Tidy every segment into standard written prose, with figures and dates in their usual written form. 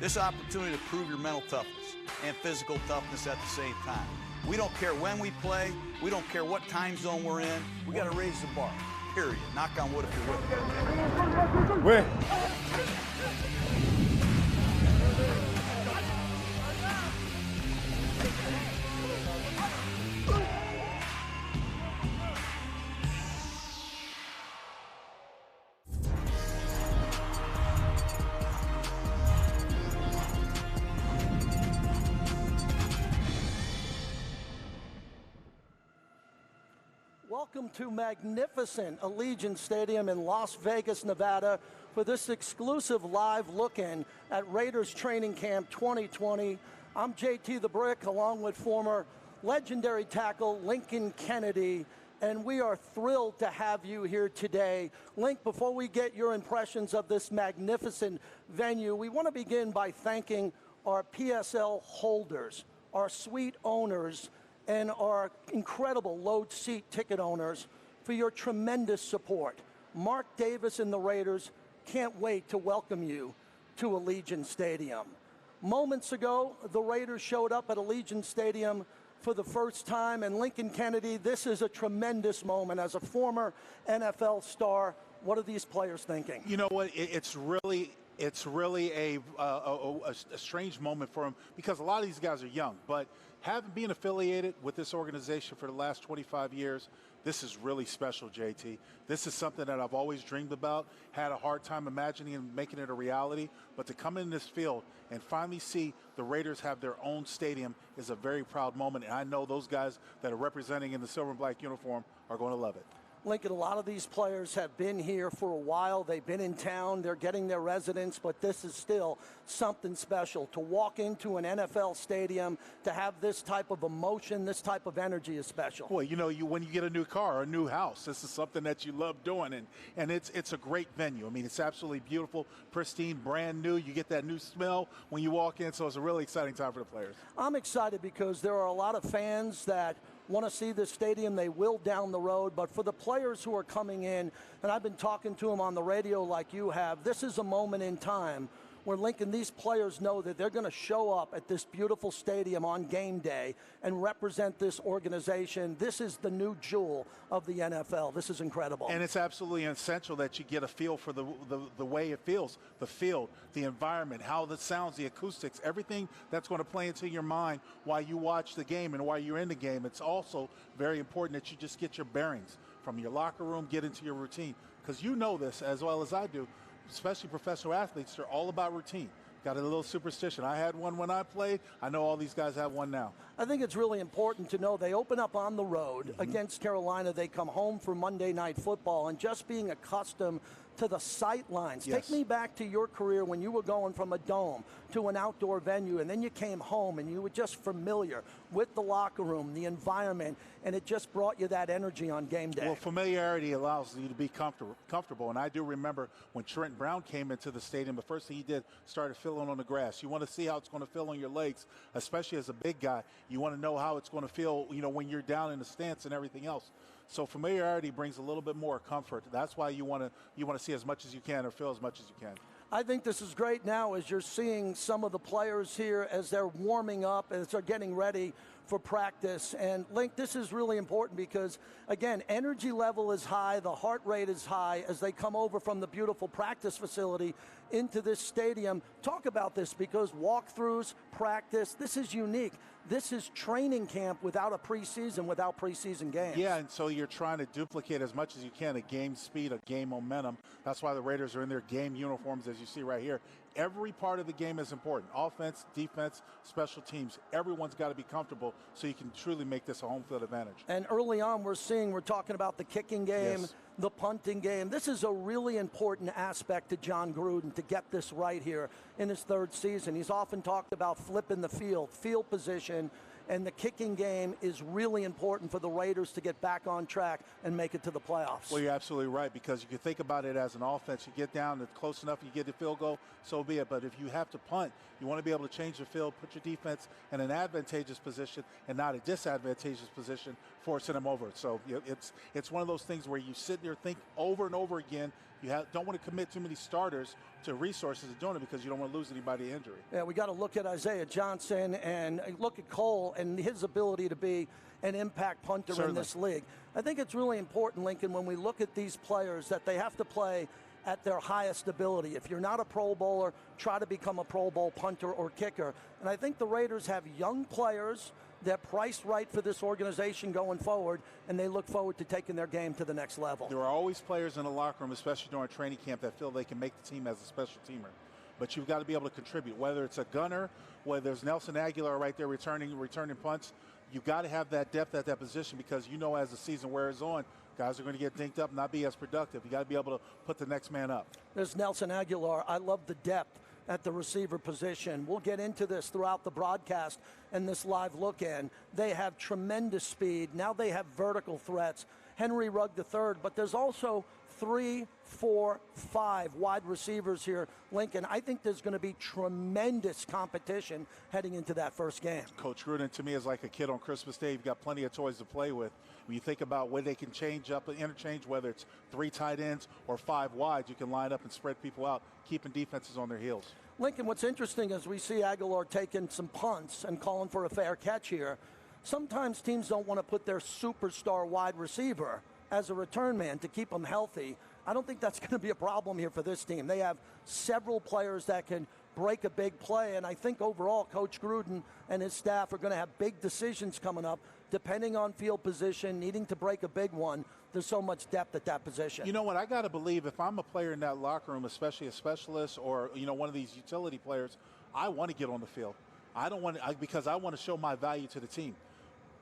This opportunity to prove your mental toughness and physical toughness at the same time. We don't care when we play. We don't care what time zone we're in. We got to raise the bar, period. Knock on wood if you're with me. Wait. Welcome to magnificent Allegiant Stadium in Las Vegas, Nevada, for this exclusive live look-in at Raiders Training Camp 2020. I'm JT the Brick, along with former legendary tackle Lincoln Kennedy, and we are thrilled to have you here today. Link, before we get your impressions of this magnificent venue, we want to begin by thanking our PSL holders, our suite owners, and our incredible load seat ticket owners for your tremendous support. Mark Davis and the Raiders can't wait to welcome you to Allegiant Stadium. Moments ago, the Raiders showed up at Allegiant Stadium for the first time, and Lincoln Kennedy, this is a tremendous moment. As a former NFL star, what are these players thinking? You know what, it's really a strange moment for them, because a lot of these guys are young, but been affiliated with this organization for the last 25 years, this is really special, JT. This is something that I've always dreamed about, had a hard time imagining and making it a reality, but to come in this field and finally see the Raiders have their own stadium is a very proud moment, and I know those guys that are representing in the silver and black uniform are going to love it. Lincoln, a lot of these players have been here for a while. They've been in town. They're getting their residence, but this is still something special. To walk into an NFL stadium, to have this type of emotion, this type of energy is special. Boy, you know, when you get a new car or a new house, this is something that you love doing, and it's a great venue. I mean, it's absolutely beautiful, pristine, brand new. You get that new smell when you walk in, so it's a really exciting time for the players. I'm excited because there are a lot of fans that want to see this stadium. They will down the road, but for the players who are coming in, and I've been talking to them on the radio like you have, this is a moment in time where, Lincoln, these players know that they're going to show up at this beautiful stadium on game day and represent this organization. This is the new jewel of the NFL. This is incredible. And it's absolutely essential that you get a feel for the way it feels, the field, the environment, how it sounds, the acoustics, everything that's going to play into your mind while you watch the game and while you're in the game. It's also very important that you just get your bearings from your locker room, get into your routine, because you know this as well as I do. Especially professional athletes, they're all about routine. Got a little superstition. I had one when I played. I know all these guys have one now. I think it's really important to know they open up on the road against Carolina. They come home for Monday Night Football, and just being accustomed to the sight lines. Yes. Take me back to your career when you were going from a dome to an outdoor venue, and then you came home and you were just familiar with the locker room, the environment, and it just brought you that energy on game day. Well, familiarity allows you to be comfortable, and I do remember when Trent Brown came into the stadium, the first thing he did, started feeling on the grass. You want to see how it's going to feel on your legs, especially as a big guy. You want to know how it's going to feel, you know, when you're down in the stance and everything else. So familiarity brings a little bit more comfort. That's why you want to see as much as you can or feel as much as you can. I think this is great now as you're seeing some of the players here as they're warming up, as they're getting ready for practice. And Link, this is really important because, again, energy level is high, the heart rate is high as they come over from the beautiful practice facility into this stadium. Talk about this, because walkthroughs, practice, this is unique. This is training camp without a preseason, without preseason games. Yeah, and so you're trying to duplicate as much as you can a game speed, a game momentum. That's why the Raiders are in their game uniforms, as you see right here. Every part of the game is important. Offense, defense, special teams. Everyone's got to be comfortable so you can truly make this a home field advantage. And early on, we're talking about the kicking game, yes, the punting game. This is a really important aspect to John Gruden to get this right here in his third season. He's often talked about flipping the field position, and the kicking game is really important for the Raiders to get back on track and make it to the playoffs. Well, you're absolutely right, because you can think about it as an offense. You get down, it's close enough, you get the field goal, so be it. But if you have to punt, you want to be able to change the field, put your defense in an advantageous position and not a disadvantageous position, forcing them over. So it's one of those things where you sit there, think over and over again. don't want to commit too many starters to resources of doing it because you don't want to lose anybody to injury. Yeah, we got to look at Isaiah Johnson and look at Cole and his ability to be an impact punter Certainly. in this league. I think it's really important, Lincoln, when we look at these players that they have to play at their highest ability. If you're not a Pro Bowler, try to become a Pro Bowl punter or kicker. And I think the Raiders have young players. They're priced right for this organization going forward, and they look forward to taking their game to the next level. There are always players in the locker room, especially during training camp, that feel they can make the team as a special teamer. But you've got to be able to contribute, whether it's a gunner, whether there's Nelson Aguilar right there returning punts. You've got to have that depth at that position because you know as the season wears on, guys are going to get dinked up, not be as productive. You got to be able to put the next man up. There's Nelson Aguilar. I love the depth at the receiver position. We'll get into this throughout the broadcast and this live look-in. They have tremendous speed. Now they have vertical threats. Henry Rugg III, but there's also 3, 4, 5 wide receivers here. Lincoln, I think there's going to be tremendous competition heading into that first game. Coach Gruden, to me, is like a kid on Christmas Day. You've got plenty of toys to play with. When you think about where they can change up and interchange, whether it's 3 tight ends or 5 wides, you can line up and spread people out, keeping defenses on their heels. Lincoln, what's interesting is we see Aguilar taking some punts and calling for a fair catch here. Sometimes teams don't want to put their superstar wide receiver as a return man to keep them healthy. I don't think that's going to be a problem here for this team. They have several players that can break a big play, and I think overall Coach Gruden and his staff are going to have big decisions coming up depending on field position, needing to break a big one. There's so much depth at that position. You know what? I got to believe if I'm a player in that locker room, especially a specialist or, one of these utility players, I want to get on the field. I don't want to, because I want to show my value to the team.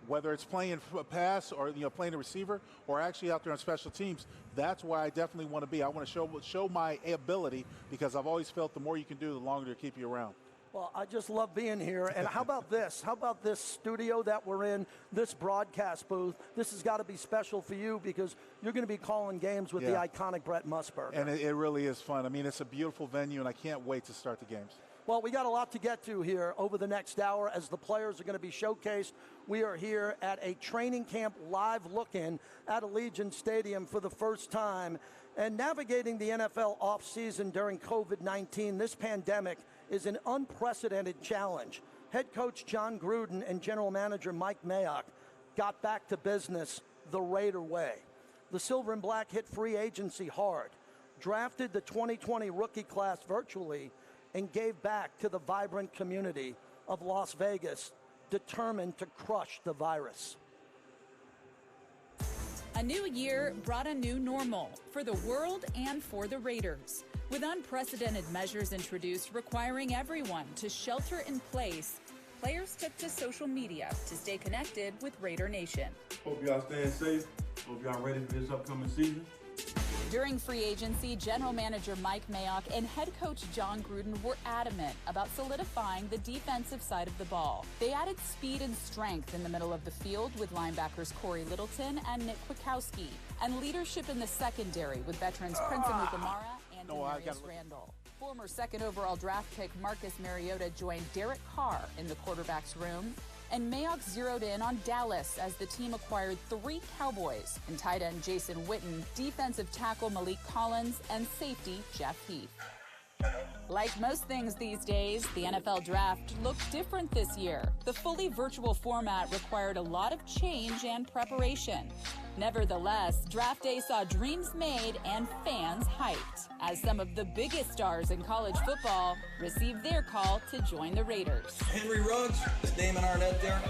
Whether it's playing a pass or playing a receiver or actually out there on special teams, that's where I definitely want to be. I want to show my ability because I've always felt the more you can do, the longer they'll keep you around. Well, I just love being here. And how about this? How about this studio that we're in, this broadcast booth? This has got to be special for you because you're going to be calling games with the iconic Brett Musburger. And it really is fun. I mean, it's a beautiful venue, and I can't wait to start the games. Well, we got a lot to get to here over the next hour as the players are going to be showcased. We are here at a training camp live look-in at Allegiant Stadium for the first time. And navigating the NFL offseason during COVID-19, this pandemic is an unprecedented challenge. Head coach John Gruden and general manager Mike Mayock got back to business the Raider way. The Silver and Black hit free agency hard, drafted the 2020 rookie class virtually, and gave back to the vibrant community of Las Vegas, determined to crush the virus. A new year brought a new normal for the world and for the Raiders. With unprecedented measures introduced requiring everyone to shelter in place, players took to social media to stay connected with Raider Nation. Hope y'all staying safe. Hope y'all ready for this upcoming season. During free agency, general manager Mike Mayock and head coach John Gruden were adamant about solidifying the defensive side of the ball. They added speed and strength in the middle of the field with linebackers Corey Littleton and Nick Kwiatkowski, and leadership in the secondary with veterans Prince Amukamara and Demarius Randall. Former second overall draft pick Marcus Mariota joined Derek Carr in the quarterback's room, and Mayock zeroed in on Dallas as the team acquired 3 Cowboys in tight end Jason Witten, defensive tackle Malik Collins, and safety Jeff Heath. Like most things these days, the NFL draft looked different this year. The fully virtual format required a lot of change and preparation. Nevertheless, draft day saw dreams made and fans hyped as some of the biggest stars in college football received their call to join the Raiders. Henry Ruggs, Damon Arnett there.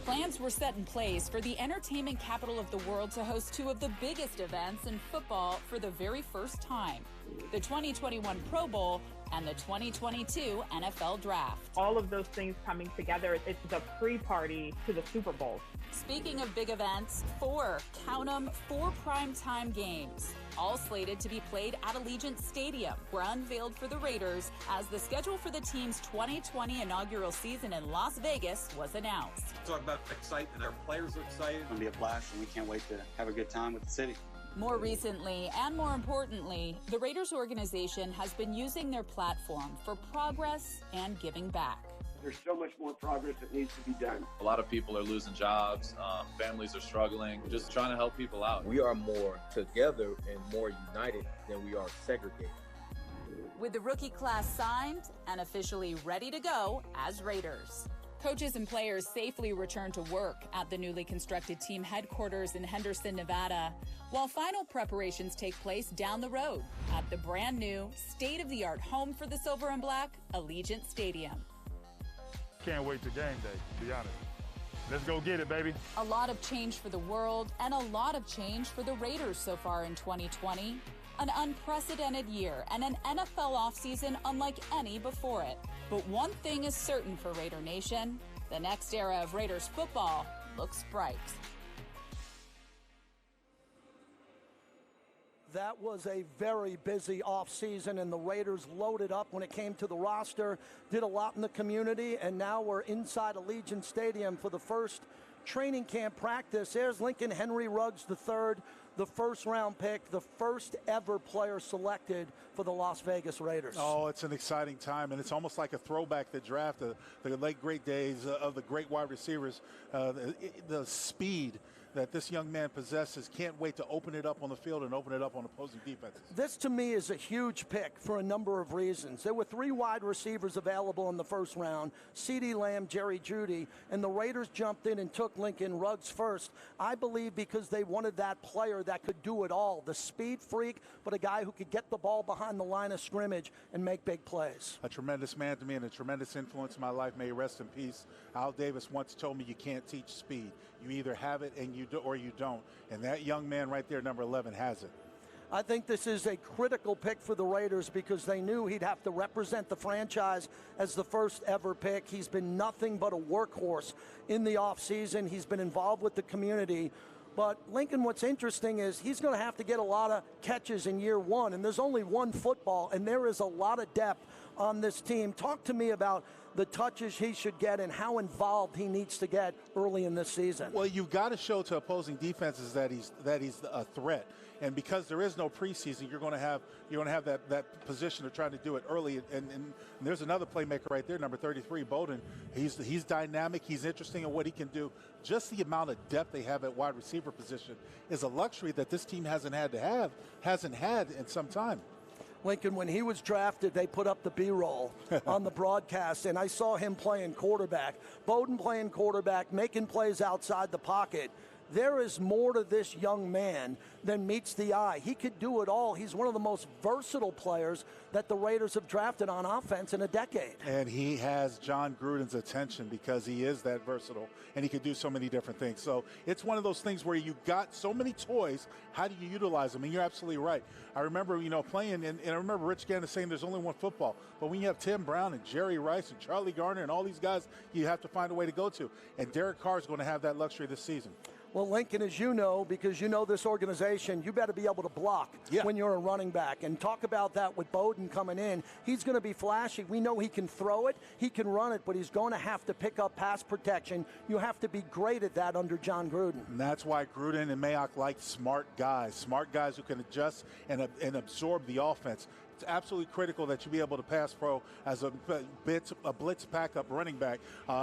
Plans were set in place for the entertainment capital of the world to host 2 of the biggest events in football for the very first time: the 2021 Pro Bowl and the 2022 NFL Draft. All of those things coming together, it's the pre-party to the Super Bowl. Speaking of big events, 4 primetime games, all slated to be played at Allegiant Stadium, were unveiled for the Raiders as the schedule for the team's 2020 inaugural season in Las Vegas was announced. Talk about excitement. Our players are excited. It's going to be a blast, and we can't wait to have a good time with the city. More recently, and more importantly, the Raiders organization has been using their platform for progress and giving back. there's so much more progress that needs to be done. A lot of people are losing jobs. Families are struggling. Just trying to help people out. We are more together and more united than we are segregated. With the rookie class signed and officially ready to go as Raiders. Coaches and players safely return to work at the newly constructed team headquarters in Henderson, Nevada, while final preparations take place down the road at the brand new, state-of-the-art home for the Silver and Black, Allegiant Stadium. Can't wait to game day, to be honest. Let's go get it, baby. A lot of change for the world and a lot of change for the Raiders so far in 2020. An unprecedented year and an NFL offseason unlike any before it. But one thing is certain for Raider Nation, the next era of Raiders football looks bright. That was a very busy offseason, and the Raiders loaded up when it came to the roster, did a lot in the community, and now we're inside Allegiant Stadium for the first training camp practice. There's Lincoln Henry Ruggs III, the first-round pick, the first ever player selected for the Las Vegas Raiders. Oh, it's an exciting time, and it's almost like a throwback to draft, the late great days of the great wide receivers. The speed that this young man possesses, can't wait to open it up on the field and open it up on opposing defenses. This, to me, is a huge pick for a number of reasons. There were 3 wide receivers available in the first round, CeeDee Lamb, Jerry Jeudy, and the Raiders jumped in and took Lincoln Ruggs first, I believe because they wanted that player that could do it all, the speed freak, but a guy who could get the ball behind the line of scrimmage and make big plays. A tremendous man to me and a tremendous influence in my life. May he rest in peace. Al Davis once told me you can't teach speed. You either have it and you do, or you don't. And that young man right there, number 11, has it. I think this is a critical pick for the Raiders because they knew he'd have to represent the franchise as the first ever pick. He's been nothing but a workhorse in the offseason. He's been involved with the community. But Lincoln, what's interesting is he's going to have to get a lot of catches in year one, and there's only one football, and there is a lot of depth on this team. Talk to me about the touches he should get and how involved he needs to get early in this season. Well, you've got to show to opposing defenses that he's a threat. And because there is no preseason, you're going to have that position of trying to do it early. And there's another playmaker right there, number 33, Bowden. He's dynamic. He's interesting in what he can do. Just the amount of depth they have at wide receiver position is a luxury that this team hasn't had in some time. Lincoln, when he was drafted, they put up the B-roll on the broadcast, and I saw him playing quarterback. Bowden playing quarterback, making plays outside the pocket. There is more to this young man than meets the eye. He could do it all. He's one of the most versatile players that the Raiders have drafted on offense in a decade. And he has John Gruden's attention because he is that versatile, and he could do so many different things. So it's one of those things where you got so many toys. How do you utilize them? And you're absolutely right. I remember, playing, and I remember Rich Gannon saying there's only one football. But when you have Tim Brown and Jerry Rice and Charlie Garner and all these guys, you have to find a way to go to. And Derek Carr is going to have that luxury this season. Well, Lincoln, as you know, because you know this organization, you better be able to block when you're a running back. And talk about that with Bowden coming in. He's going to be flashy. We know he can throw it, he can run it, but he's going to have to pick up pass protection. You have to be great at that under John Gruden. And that's why Gruden and Mayock like smart guys who can adjust and absorb the offense. It's absolutely critical that you be able to pass pro as a blitz backup running back.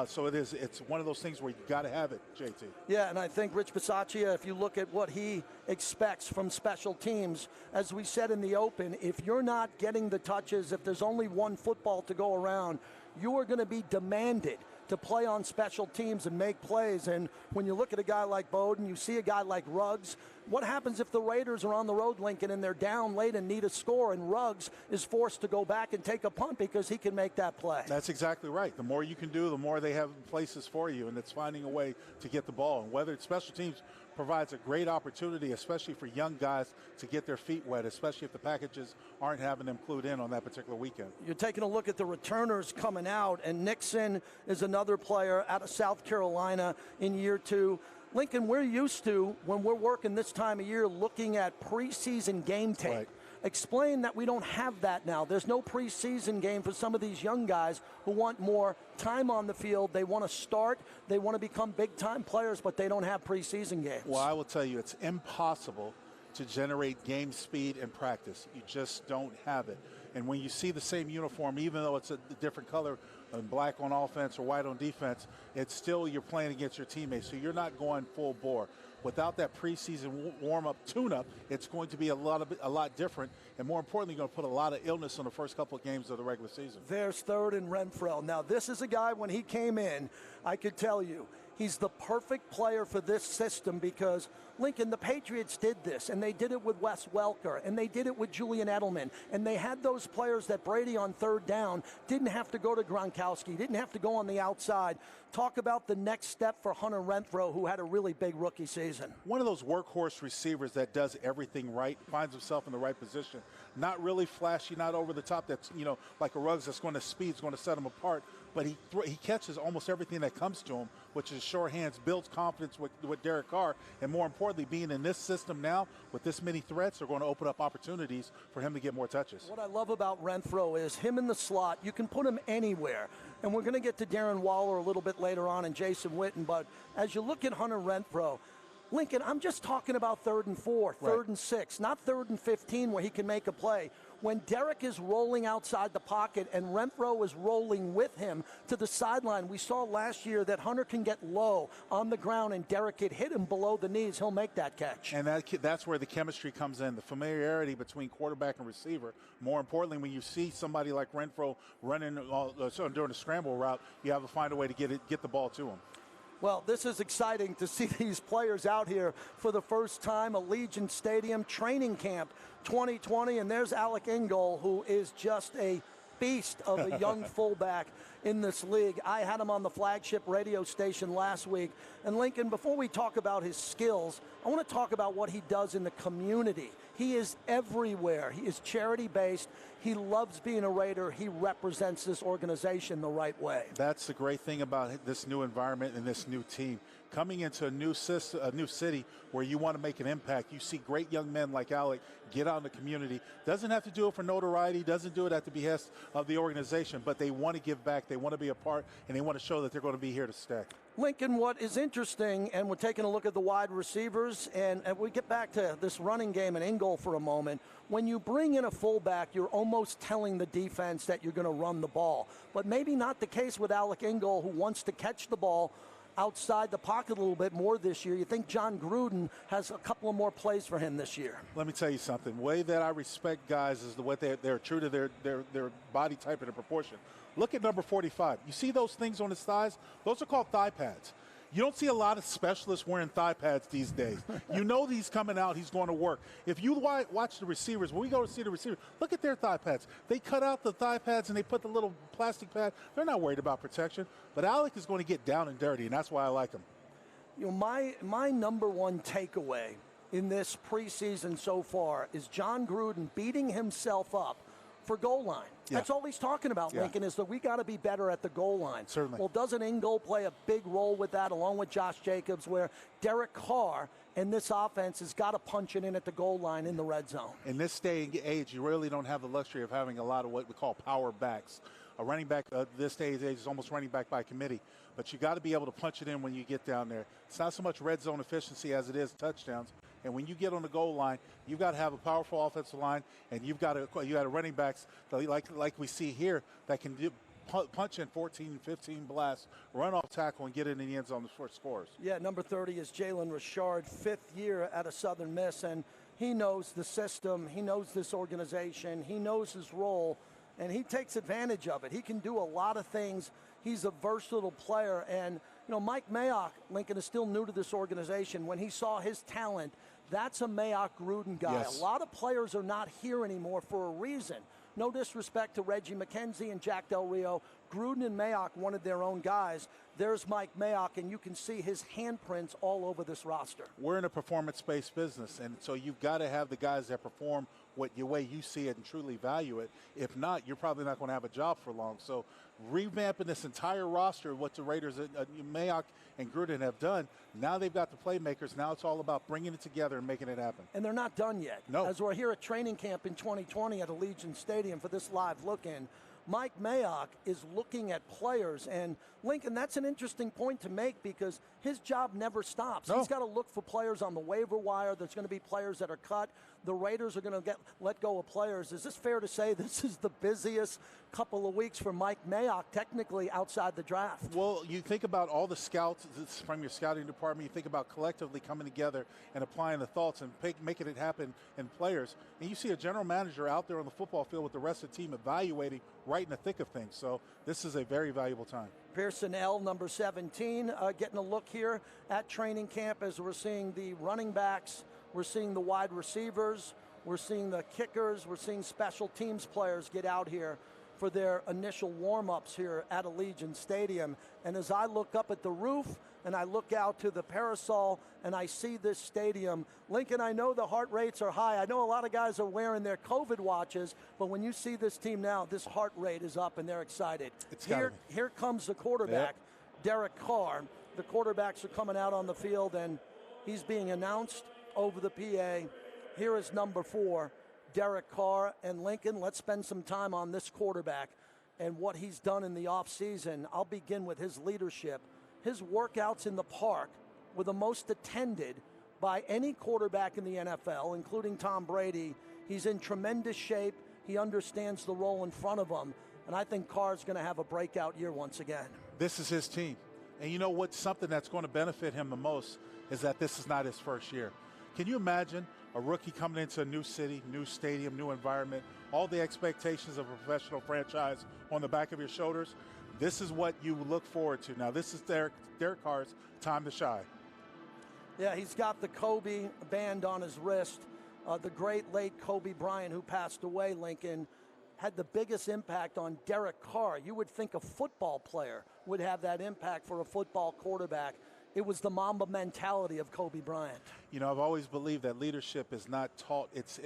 So it's one of those things where you got to have it, JT. Yeah, and I think Rich Bisaccia, if you look at what he expects from special teams, as we said in the open, if you're not getting the touches, if there's only one football to go around, you are going to be demanded to play on special teams and make plays. And when you look at a guy like Bowden, you see a guy like Ruggs. What happens if the Raiders are on the road, Lincoln, and they're down late and need a score, and Ruggs is forced to go back and take a punt because he can make that play? That's exactly right. The more you can do, the more they have places for you, and it's finding a way to get the ball. And whether it's special teams provides a great opportunity, especially for young guys, to get their feet wet, especially if the packages aren't having them clued in on that particular weekend. You're taking a look at the returners coming out, and Nixon is another player out of South Carolina in year two. Lincoln, we're used to, when we're working this time of year, looking at preseason game tape. Right. Explain that we don't have that now. There's no preseason game for some of these young guys who want more time on the field. They want to start. They want to become big-time players, but they don't have preseason games. Well, I will tell you, it's impossible to generate game speed in practice. You just don't have it. And when you see the same uniform, even though it's a different color, black on offense or white on defense, it's still you're playing against your teammates. So you're not going full bore. Without that preseason warm-up tune-up, it's going to be a lot different, and more importantly, going to put a lot of illness on the first couple of games of the regular season. There's third and Renfro. Now, this is a guy, when he came in, I could tell you, he's the perfect player for this system because, Lincoln, the Patriots did this, and they did it with Wes Welker, and they did it with Julian Edelman, and they had those players that Brady on third down didn't have to go to Gronkowski, didn't have to go on the outside. Talk about the next step for Hunter Renfro, who had a really big rookie season. One of those workhorse receivers that does everything right, finds himself in the right position. Not really flashy, not over the top, that's, like a Ruggs that's going to speed, is going to set him apart. But he catches almost everything that comes to him, which is sure hands, builds confidence with Derek Carr, and more importantly, being in this system now with this many threats are going to open up opportunities for him to get more touches. What I love about Renfro is him in the slot. You can put him anywhere. And we're going to get to Darren Waller a little bit later on and Jason Witten, but as you look at Hunter Renfro, Lincoln, I'm just talking about 3rd and 4, 3rd and 6, not 3rd and 15 where he can make a play. When Derek is rolling outside the pocket and Renfro is rolling with him to the sideline, we saw last year that Hunter can get low on the ground and Derek could hit him below the knees. He'll make that catch. And that's where the chemistry comes in, the familiarity between quarterback and receiver. More importantly, when you see somebody like Renfro running during a scramble route, you have to find a way to get the ball to him. Well, this is exciting to see these players out here for the first time. Allegiant Stadium Training Camp 2020, and there's Alec Ingold, who is just a beast of a young fullback in this league. I had him on the flagship radio station last week. And Lincoln, before we talk about his skills, I want to talk about what he does in the community. He is everywhere. He is charity-based. He loves being a Raider. He represents this organization the right way. That's the great thing about this new environment and this new team. Coming into a new city where you want to make an impact, you see great young men like Alec get out in the community. Doesn't have to do it for notoriety, doesn't do it at the behest of the organization, but they want to give back, they want to be a part, and they want to show that they're going to be here to stay. Lincoln, what is interesting, and we're taking a look at the wide receivers, and we get back to this running game and Ingold for a moment. When you bring in a fullback, you're almost telling the defense that you're going to run the ball. But maybe not the case with Alec Ingold, who wants to catch the ball outside the pocket a little bit more this year. You think John Gruden has a couple of more plays for him this year? Let me tell you something. The way that I respect guys is the way they're true to their body type and their proportion. Look at number 45. You see those things on his thighs? Those are called thigh pads. You don't see a lot of specialists wearing thigh pads these days. You know he's coming out, he's going to work. If you watch the receivers, when we go to see the receiver, look at their thigh pads. They cut out the thigh pads and they put the little plastic pad. They're not worried about protection. But Alec is going to get down and dirty, and that's why I like him. You know, my number one takeaway in this preseason so far is John Gruden beating himself up for goal line. Yeah. That's all he's talking about, Lincoln, is that we got to be better at the goal line. Certainly. Well, doesn't Ingold play a big role with that, along with Josh Jacobs, where Derek Carr and this offense has got to punch it in at the goal line in the red zone? In this day and age, you really don't have the luxury of having a lot of what we call power backs. A running back this day and age is almost running back by committee. But you got to be able to punch it in when you get down there. It's not so much red zone efficiency as it is touchdowns. And when you get on the goal line, you've got to have a powerful offensive line, and you got a running backs like we see here that can punch in 14, 15 blasts, run off tackle, and get in the end zone for scores. Yeah, number 30 is Jalen Richard, 5th year at a Southern Miss, and he knows the system, he knows this organization, he knows his role, and he takes advantage of it. He can do a lot of things. He's a versatile player, and Mike Mayock, Lincoln, is still new to this organization. When he saw his talent, that's a Mayock Gruden guy. Yes. A lot of players are not here anymore for a reason. No disrespect to Reggie McKenzie and Jack Del Rio. Gruden and Mayock wanted their own guys. There's Mike Mayock, and you can see his handprints all over this roster. We're in a performance-based business, and so you've got to have the guys that perform the way you see it and truly value it. If not, you're probably not going to have a job for long. So revamping this entire roster, what the Raiders, Mayock and Gruden have done, now they've got the playmakers. Now it's all about bringing it together and making it happen. And they're not done yet. No. As we're here at training camp in 2020 at Allegiant Stadium for this live look-in, Mike Mayock is looking at players, and Lincoln, that's an interesting point to make because his job never stops. No. He's got to look for players on the waiver wire. There's going to be players that are cut. the Raiders are going to let go of players. Is this fair to say this is the busiest couple of weeks for Mike Mayock, technically outside the draft? Well, you think about all the scouts from your scouting department. You think about collectively coming together and applying the thoughts and making it happen in players. And you see a general manager out there on the football field with the rest of the team evaluating right in the thick of things. So this is a very valuable time. Pearson L, number 17, getting a look here at training camp as we're seeing the running backs, we're seeing the wide receivers, we're seeing the kickers, we're seeing special teams players get out here for their initial warm-ups here at Allegiant Stadium. And as I look up at the roof and I look out to the parasol and I see this stadium, Lincoln, I know the heart rates are high. I know a lot of guys are wearing their COVID watches, but when you see this team now, this heart rate is up and they're excited. Here comes the quarterback, Derek Carr. The quarterbacks are coming out on the field and he's being announced over the PA. Here is number 4, Derek Carr. And Lincoln, let's spend some time on this quarterback and what he's done in the offseason. I'll begin with his leadership. His workouts in the park were the most attended by any quarterback in the NFL, including Tom Brady. He's in tremendous shape. He understands the role in front of him. And I think Carr's going to have a breakout year once again. This is his team. And you know what's something that's going to benefit him the most is that this is not his first year. Can you imagine a rookie coming into a new city, new stadium, new environment, all the expectations of a professional franchise on the back of your shoulders? This is what you look forward to. Now, this is Derek Carr's time to shine. Yeah, he's got the Kobe band on his wrist. The great late Kobe Bryant, who passed away, Lincoln, had the biggest impact on Derek Carr. You would think a football player would have that impact for a football quarterback. It was the Mamba mentality of Kobe Bryant. You know, I've always believed that leadership is not taught, it's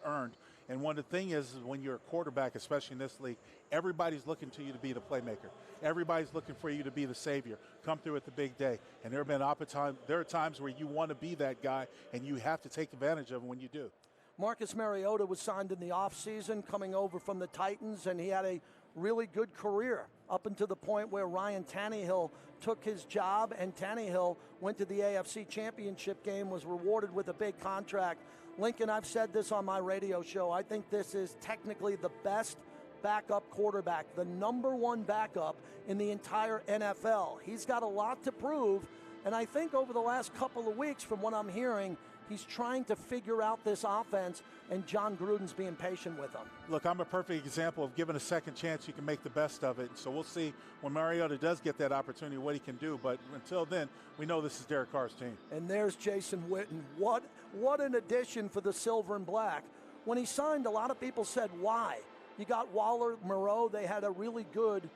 earned. And one of the things is when you're a quarterback, especially in this league, everybody's looking to you to be the playmaker. Everybody's looking for you to be the savior, come through at the big day. And there are times where you want to be that guy, and you have to take advantage of it when you do. Marcus Mariota was signed in the offseason, coming over from the Titans, and he had a really good career up until the point where Ryan Tannehill took his job, and Tannehill went to the AFC Championship game, was rewarded with a big contract. Lincoln, I've said this on my radio show. I think this is technically the best backup quarterback, the number 1 backup in the entire NFL. He's got a lot to prove, and I think over the last couple of weeks, from what I'm hearing, he's trying to figure out this offense, and John Gruden's being patient with him. Look, I'm a perfect example of given a second chance, you can make the best of it. So we'll see when Mariota does get that opportunity what he can do. But until then, we know this is Derek Carr's team. And there's Jason Witten. What an addition for the silver and black. When he signed, a lot of people said, why? You got Waller, Moreau. They had a really good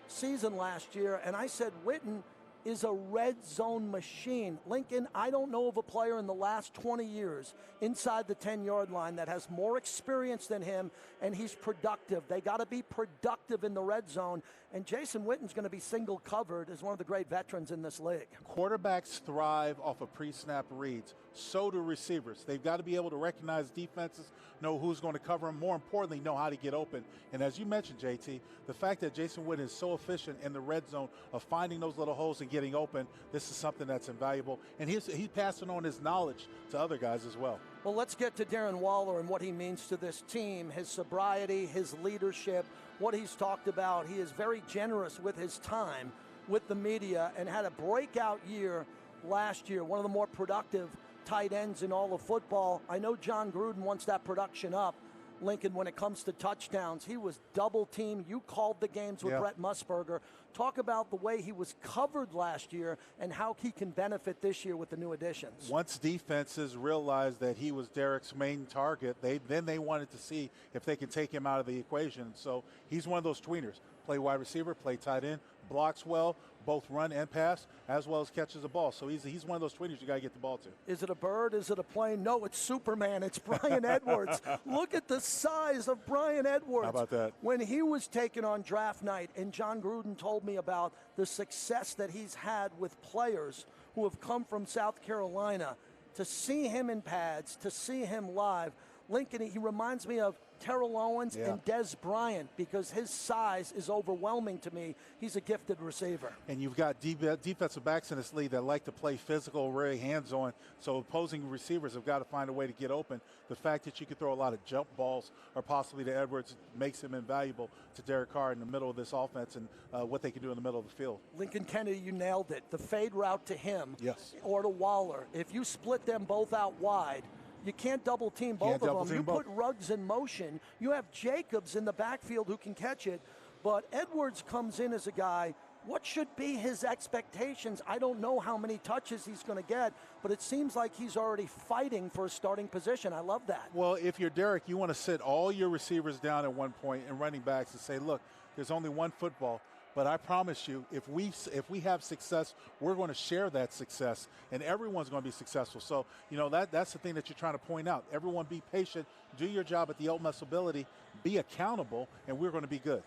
season last year. And I said, Witten is a red zone machine. Lincoln, I don't know of a player in the last 20 years inside the 10-yard line that has more experience than him, and he's productive. They got to be productive in the red zone, and Jason Witten's going to be single covered as one of the great veterans in this league. Quarterbacks thrive off of pre-snap reads. So do receivers. They've got to be able to recognize defenses, know who's going to cover them, more importantly, know how to get open. And as you mentioned, JT, the fact that Jason Witten is so efficient in the red zone of finding those little holes and getting open, this is something that's invaluable. And he's passing on his knowledge to other guys as well. Well, let's get to Darren Waller and what he means to this team, his sobriety, his leadership, what he's talked about. He is very generous with his time with the media and had a breakout year last year, one of the more productive tight ends in all of football. I know John Gruden wants that production up. Lincoln, when it comes to touchdowns, he was double teamed. You called the games with Brett Musburger. Talk about the way he was covered last year and how he can benefit this year with the new additions. Once defenses realized that he was Derek's main target, then they wanted to see if they could take him out of the equation. So he's one of those tweeners. Play wide receiver, play tight end, blocks well, both run and pass, as well as catches the ball. So he's one of those tweeners you got to get the ball to. Is it a bird? Is it a plane? No, it's Superman. It's Brian Edwards. Look at the size of Brian Edwards. How about that? When he was taken on draft night, and John Gruden told me about the success that he's had with players who have come from South Carolina, to see him in pads, to see him live. Lincoln, he reminds me of Terrell Owens and Des Bryant because his size is overwhelming to me. He's a gifted receiver. And you've got defensive backs in this league that like to play physical, really hands-on, so opposing receivers have got to find a way to get open. The fact that you can throw a lot of jump balls or possibly to Edwards makes him invaluable to Derek Carr in the middle of this offense and what they can do in the middle of the field. Lincoln Kennedy, you nailed it. The fade route to him or to Waller. If you split them both out wide, you can't double team both of them. You put Ruggs in motion. You have Jacobs in the backfield who can catch it. But Edwards comes in as a guy. What should be his expectations? I don't know how many touches he's going to get, but it seems like he's already fighting for a starting position. I love that. Well, if you're Derek, you want to sit all your receivers down at one point and running backs and say, look, there's only one football. But I promise you, if we have success, we're going to share that success, and everyone's going to be successful. So, that's the thing that you're trying to point out. Everyone be patient, do your job at the utmost ability, be accountable, and we're going to be good.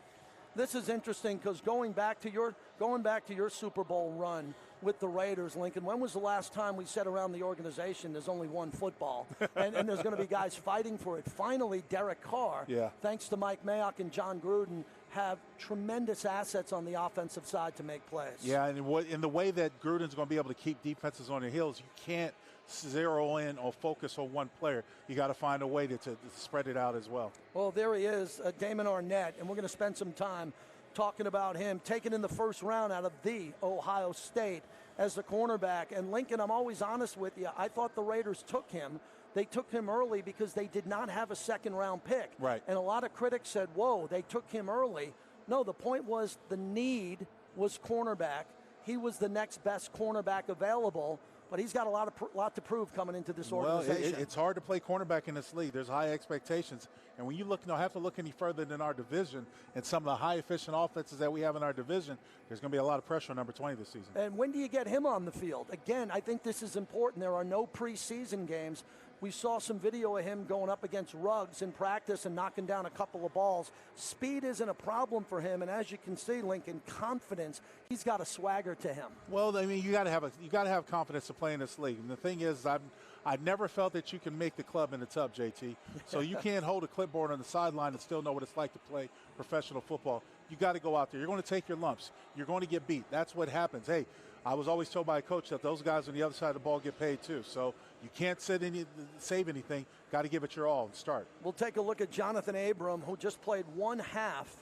This is interesting because going back to your Super Bowl run with the Raiders, Lincoln, when was the last time we said around the organization there's only one football and there's going to be guys fighting for it? Finally, Derek Carr, thanks to Mike Mayock and John Gruden, have tremendous assets on the offensive side to make plays. Yeah, and in the way that Gruden's going to be able to keep defenses on their heels, you can't zero in or focus on one player. You got to find a way to spread it out as well. Well, there he is, Damon Arnett, and we're going to spend some time talking about him, taken in the first round out of the Ohio State as the cornerback. And Lincoln, I'm always honest with you, I thought the Raiders took him. They took him early because they did not have a second-round pick. Right. And a lot of critics said, whoa, they took him early. No, the point was the need was cornerback. He was the next best cornerback available, but he's got a lot to prove coming into this organization. Well, it's hard to play cornerback in this league. There's high expectations. And when you don't have to look any further than our division and some of the high-efficient offenses that we have in our division, there's going to be a lot of pressure on number 20 this season. And when do you get him on the field? Again, I think this is important. There are no preseason games. We saw some video of him going up against Ruggs in practice and knocking down a couple of balls. Speed isn't a problem for him, and as you can see, Lincoln, confidence, he's got a swagger to him. Well, I mean, you got to have confidence to play in this league. And the thing is, I've never felt that you can make the club in the tub, JT. So you can't hold a clipboard on the sideline and still know what it's like to play professional football. You got to go out there. You're going to take your lumps. You're going to get beat. That's what happens. Hey, I was always told by a coach that those guys on the other side of the ball get paid too. So you can't save anything. Got to give it your all and start. We'll take a look at Jonathan Abram, who just played one half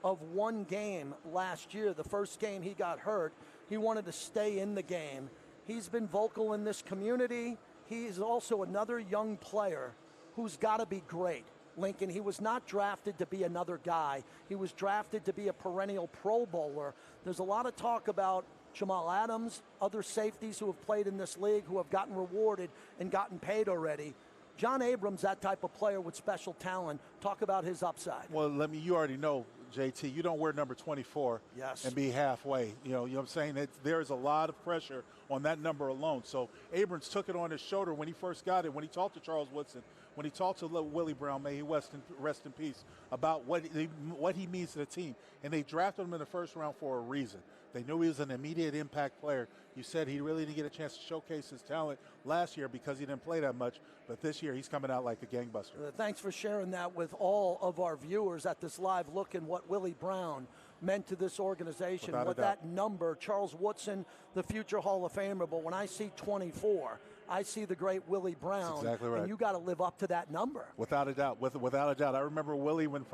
of one game last year. The first game he got hurt. He wanted to stay in the game. He's been vocal in this community. He is also another young player who's got to be great. Lincoln, he was not drafted to be another guy. He was drafted to be a perennial Pro Bowler. There's a lot of talk about Jamal Adams, other safeties who have played in this league who have gotten rewarded and gotten paid already. John Abrams, that type of player with special talent. Talk about his upside. Well, you already know, JT, you don't wear number 24 and be halfway. You know what I'm saying? There's a lot of pressure on that number alone. So Abrams took it on his shoulder when he first got it, when he talked to Charles Woodson, when he talked to Willie Brown, may he rest in peace, about what he means to the team. And they drafted him in the first round for a reason. They knew he was an immediate impact player. You said he really didn't get a chance to showcase his talent last year because he didn't play that much, but this year he's coming out like a gangbuster. Thanks for sharing that with all of our viewers at this live look and what Willie Brown meant to this organization. Without what that number, Charles Woodson, the future Hall of Famer, but when I see 24, I see the great Willie Brown. That's exactly right. And you got to live up to that number. Without a doubt. Without a doubt. I remember Willie when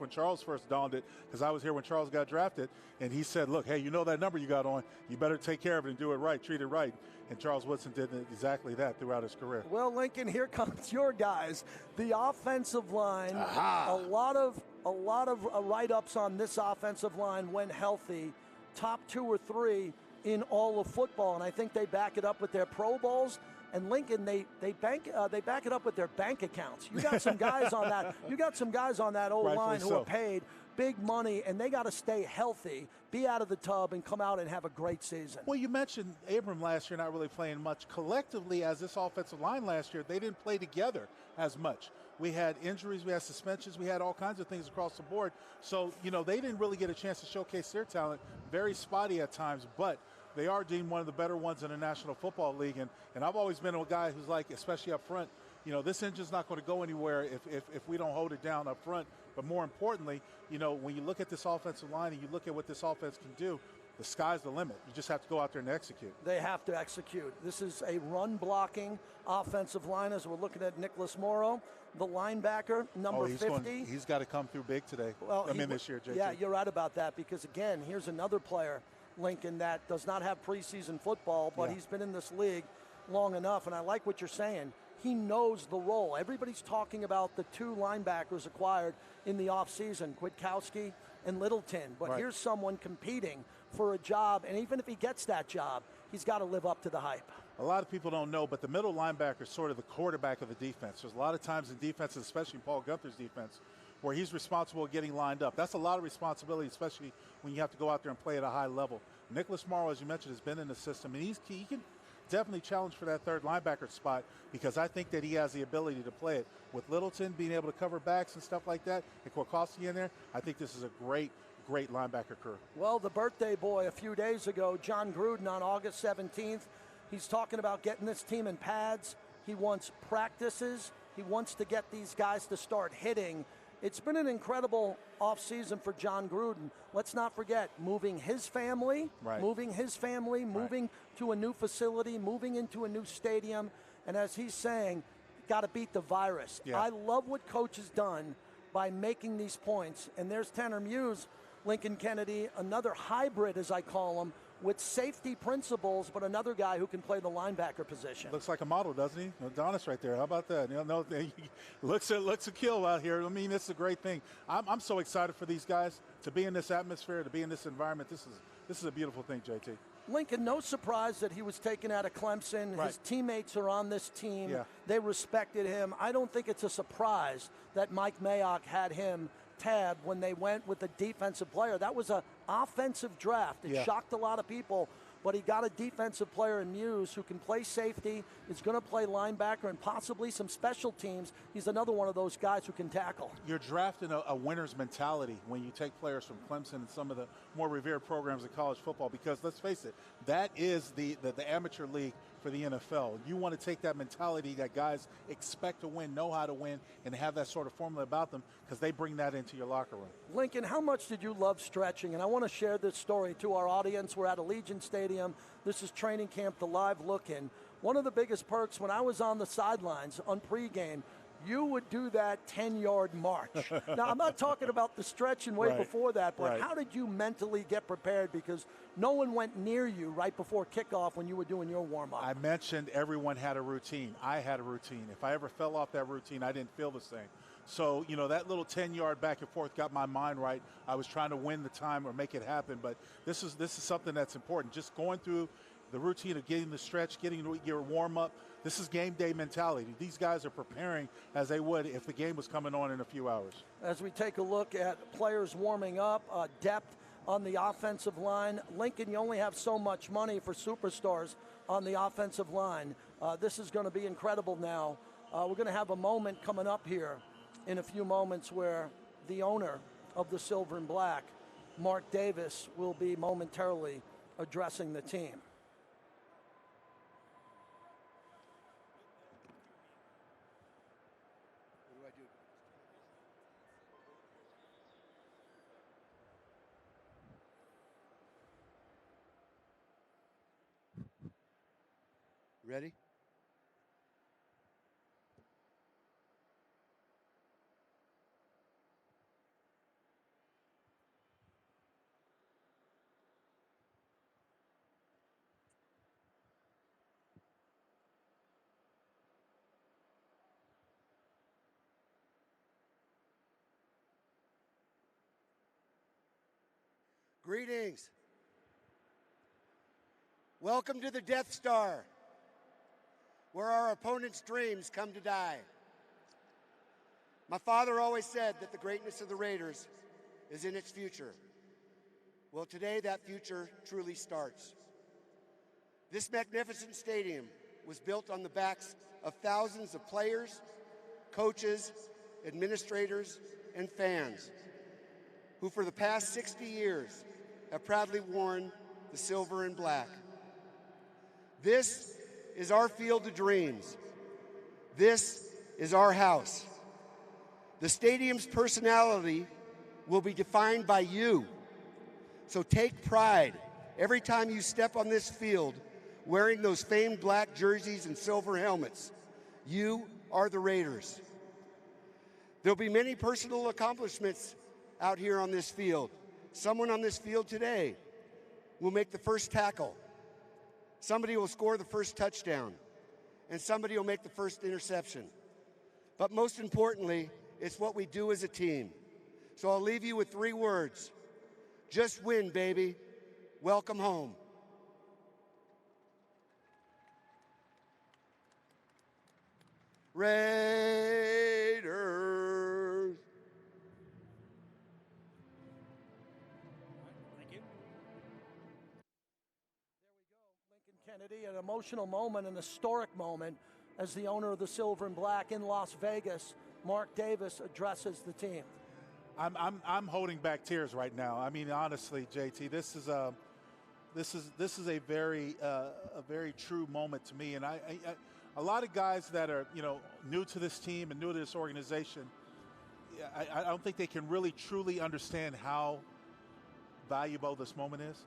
Charles first donned it, because I was here when Charles got drafted, and he said, look, hey, you know that number you got on, you better take care of it and do it right, treat it right. And Charles Woodson did exactly that throughout his career. Well, Lincoln, here comes your guys. The offensive line, a lot of write-ups on this offensive line when healthy, top 2 or 3 in all of football, and I think they back it up with their Pro Bowls. And Lincoln, they back it up with their bank accounts. You got some guys on that. You got some guys on that O-line who are paid big money, and they got to stay healthy, be out of the tub, and come out and have a great season. Well, you mentioned Abram last year not really playing much. Collectively, as this offensive line last year, they didn't play together as much. We had injuries, we had suspensions, we had all kinds of things across the board. So, they didn't really get a chance to showcase their talent. Very spotty at times, but they are deemed one of the better ones in the National Football League. And I've always been a guy who's like, especially up front, this engine's not going to go anywhere if we don't hold it down up front. But more importantly, when you look at this offensive line and you look at what this offense can do, the sky's the limit. You just have to go out there and execute. They have to execute. This is a run-blocking offensive line as we're looking at Nicholas Morrow, the linebacker, number 50. He's got to come through big today. Well, this year, JT. Yeah, you're right about that because, again, here's another player, Lincoln, that does not have preseason football, but he's been in this league long enough, and I like what you're saying. He knows the role. Everybody's talking about the two linebackers acquired in the offseason, Kwiatkowski and Littleton, but here's someone competing for a job, and even if he gets that job, he's got to live up to the hype. A lot of people don't know, but the middle linebacker is sort of the quarterback of the defense. There's a lot of times in defenses, especially in Paul Gunther's defense, where he's responsible for getting lined up. That's a lot of responsibility, especially when you have to go out there and play at a high level. Nicholas Morrow, as you mentioned, has been in the system, and he can definitely challenge for that third linebacker spot because I think that he has the ability to play it. With Littleton being able to cover backs and stuff like that, and Kwiatkowski in there, I think this is a great linebacker crew. Well, the birthday boy a few days ago, John Gruden, on August 17th, he's talking about getting this team in pads. He wants practices. He wants to get these guys to start hitting. It's been an incredible offseason for John Gruden. Let's not forget, moving his family moving to a new facility, moving into a new stadium, and as he's saying, got to beat the virus. Yeah. I love what Coach has done by making these points, and there's Tanner Muse, Lincoln Kennedy, another hybrid, as I call him, with safety principles, but another guy who can play the linebacker position. Looks like a model, doesn't he? Adonis right there. How about that? Looks a kill out here. I mean, it's a great thing. I'm so excited for these guys to be in this atmosphere, to be in this environment. This is a beautiful thing, JT. Lincoln, no surprise that he was taken out of Clemson. His teammates are on this team. Yeah. They respected him. I don't think it's a surprise that Mike Mayock had him tabbed when they went with a defensive player. That was an offensive draft. It shocked a lot of people, but he got a defensive player in Muse who can play safety, is going to play linebacker, and possibly some special teams. He's another one of those guys who can tackle. You're drafting a winner's mentality when you take players from Clemson and some of the more revered programs in college football, because let's face it, that is the amateur league for the NFL. You want to take that mentality that guys expect to win, know how to win, and have that sort of formula about them because they bring that into your locker room. Lincoln, how much did you love stretching? And I want to share this story to our audience. We're at Allegiant Stadium. This is training camp, the live look-in. One of the biggest perks when I was on the sidelines on pregame, you would do that 10-yard march. Now, I'm not talking about the stretching way before that, but how did you mentally get prepared? Because no one went near you right before kickoff when you were doing your warm-up. I mentioned everyone had a routine. I had a routine. If I ever fell off that routine, I didn't feel the same. So, that little 10-yard back and forth got my mind right. I was trying to win the time or make it happen, but this is something that's important. Just going through the routine of getting the stretch, getting your warm-up. This is game day mentality. These guys are preparing as they would if the game was coming on in a few hours. As we take a look at players warming up, depth on the offensive line. Lincoln, you only have so much money for superstars on the offensive line. This is going to be incredible now. We're going to have a moment coming up here in a few moments where the owner of the Silver and Black, Mark Davis, will be momentarily addressing the team. Ready? Greetings. Welcome to the Death Star, where our opponents' dreams come to die. My father always said that the greatness of the Raiders is in its future. Well, today that future truly starts. This magnificent stadium was built on the backs of thousands of players, coaches, administrators, and fans who for the past 60 years have proudly worn the silver and black. This is our field of dreams. This is our house. The stadium's personality will be defined by you. So take pride every time you step on this field wearing those famed black jerseys and silver helmets. You are the Raiders. There'll be many personal accomplishments out here on this field. Someone on this field today will make the first tackle. Somebody will score the first touchdown. And somebody will make the first interception. But most importantly, it's what we do as a team. So I'll leave you with 3 words. Just win, baby. Welcome home. Raiders. Thank you. There we go. Lincoln Kennedy, an emotional moment, an historic moment, as the owner of the Silver and Black in Las Vegas, Mark Davis, addresses the team. I'm holding back tears right now. I mean, honestly, JT, this is a very true moment to me. And I a lot of guys that are new to this team and new to this organization, I don't think they can really truly understand how valuable this moment is.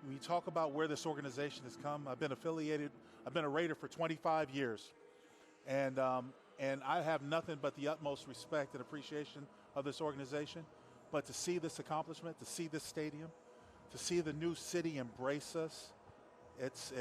When you talk about where this organization has come, I've been a Raider for 25 years, and I have nothing but the utmost respect and appreciation of this organization. But to see this accomplishment, to see this stadium, to see the new city embrace us, it's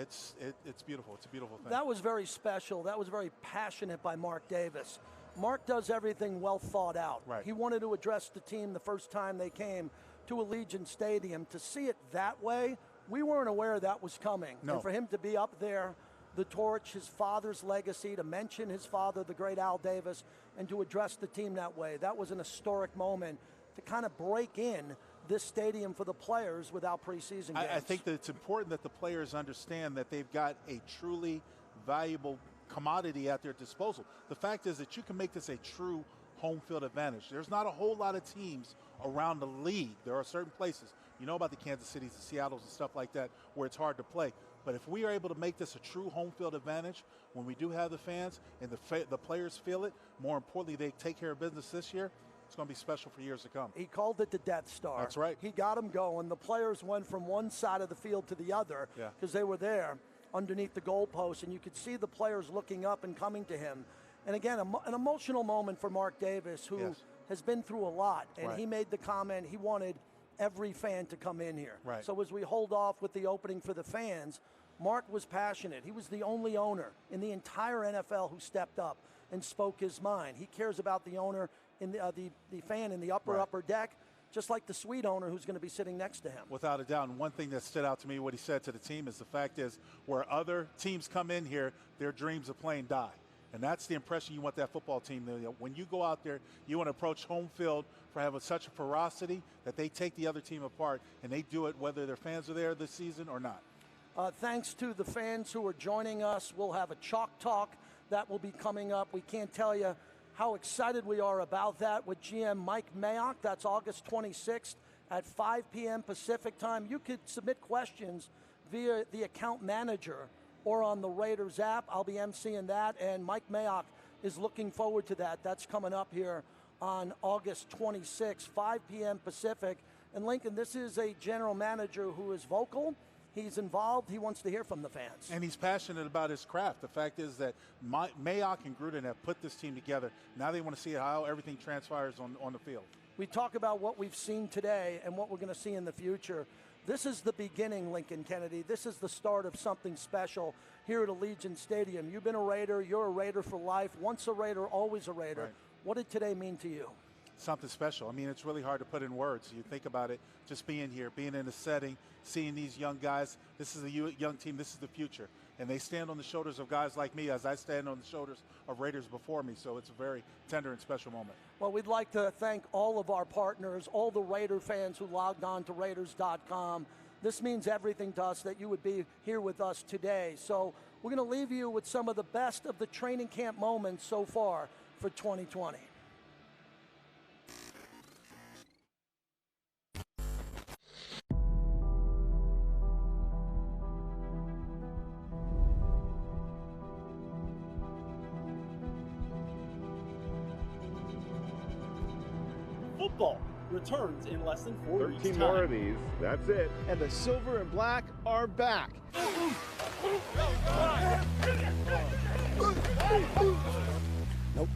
beautiful. It's a beautiful thing. That was very special. That was very passionate by Mark Davis. Mark does everything well thought out. Right. He wanted to address the team the first time they came to Allegiant Stadium. To see it that way, we weren't aware that was coming. No. And for him to be up there, the torch, his father's legacy, to mention his father, the great Al Davis, and to address the team that way, that was an historic moment to kind of break in this stadium for the players without preseason games. I think that it's important that the players understand that they've got a truly valuable commodity at their disposal. The fact is that you can make this a true home field advantage. There's not a whole lot of teams around the league. There are certain places, you know about the Kansas Cities, the Seattles and stuff like that, where it's hard to play. But if we are able to make this a true home field advantage, when we do have the fans and the players feel it, more importantly, they take care of business this year, it's going to be special for years to come. He called it the Death Star. That's right. He got them going. The players went from one side of the field to the other because they were there underneath the goalpost, and you could see the players looking up and coming to him. And again, an emotional moment for Mark Davis, who has been through a lot. And he made the comment he wanted every fan to come in here. Right. So as we hold off with the opening for the fans, Mark was passionate. He was the only owner in the entire NFL who stepped up and spoke his mind. He cares about the owner in the fan in the upper deck, just like the suite owner who's going to be sitting next to him. Without a doubt. And one thing that stood out to me, what he said to the team, is the fact is where other teams come in here, their dreams of playing die. And that's the impression you want that football team to. When you go out there, you want to approach home field for having such a ferocity that they take the other team apart, and they do it whether their fans are there this season or not. Thanks to the fans who are joining us. We'll have a Chalk Talk that will be coming up. We can't tell you how excited we are about that with GM Mike Mayock. That's August 26th at 5 p.m. Pacific time. You could submit questions via the account manager or on the Raiders app. I'll be emceeing that, and Mike Mayock is looking forward to that. That's coming up here on August 26th, 5 p.m. Pacific. And Lincoln, this is a general manager who is vocal. He's involved. He wants to hear from the fans. And he's passionate about his craft. The fact is that Mayock and Gruden have put this team together. Now they want to see how everything transpires on the field. We talk about what we've seen today and what we're going to see in the future. This is the beginning, Lincoln Kennedy. This is the start of something special here at Allegiant Stadium. You've been a Raider. You're a Raider for life. Once a Raider, always a Raider. Right. What did today mean to you? Something special. I mean, it's really hard to put in words. You think about it, just being here, being in the setting, seeing these young guys. This is a young team. This is the future. And they stand on the shoulders of guys like me as I stand on the shoulders of Raiders before me. So it's a very tender and special moment. Well, we'd like to thank all of our partners, all the Raider fans who logged on to Raiders.com. This means everything to us that you would be here with us today. So we're going to leave you with some of the best of the training camp moments so far for 2020. football returns in less than 4 weeks' 13 time. more of these. That's it. And the silver and black are back. Nope.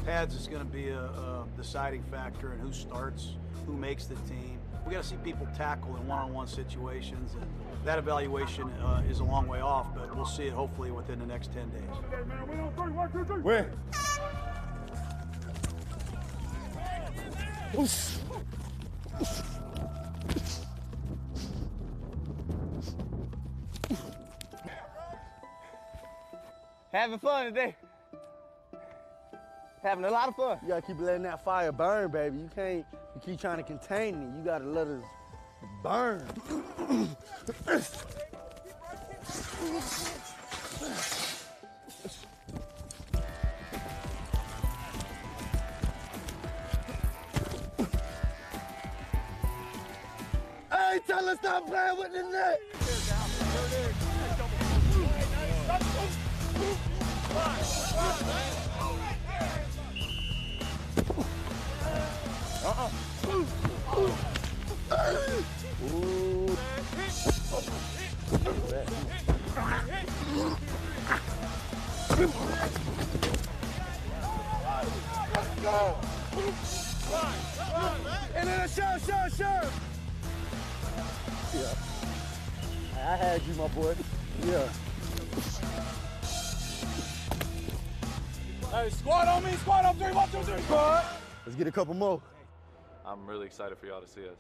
Pads is going to be a deciding factor in who starts, who makes the team. We got to see people tackle in one-on-one situations, and that evaluation is a long way off, but we'll see it hopefully within the next 10 days. Win. Having fun today. Having a lot of fun. You gotta keep letting that fire burn, baby. You keep trying to contain it. You gotta let it burn. Hey, tell us stop playing with the net. And then a shove. Yeah. I had you, my boy. Yeah. Hey, squad on me, squad on 3, 1, 2, 3, squad. Let's get a couple more. I'm really excited for y'all to see us.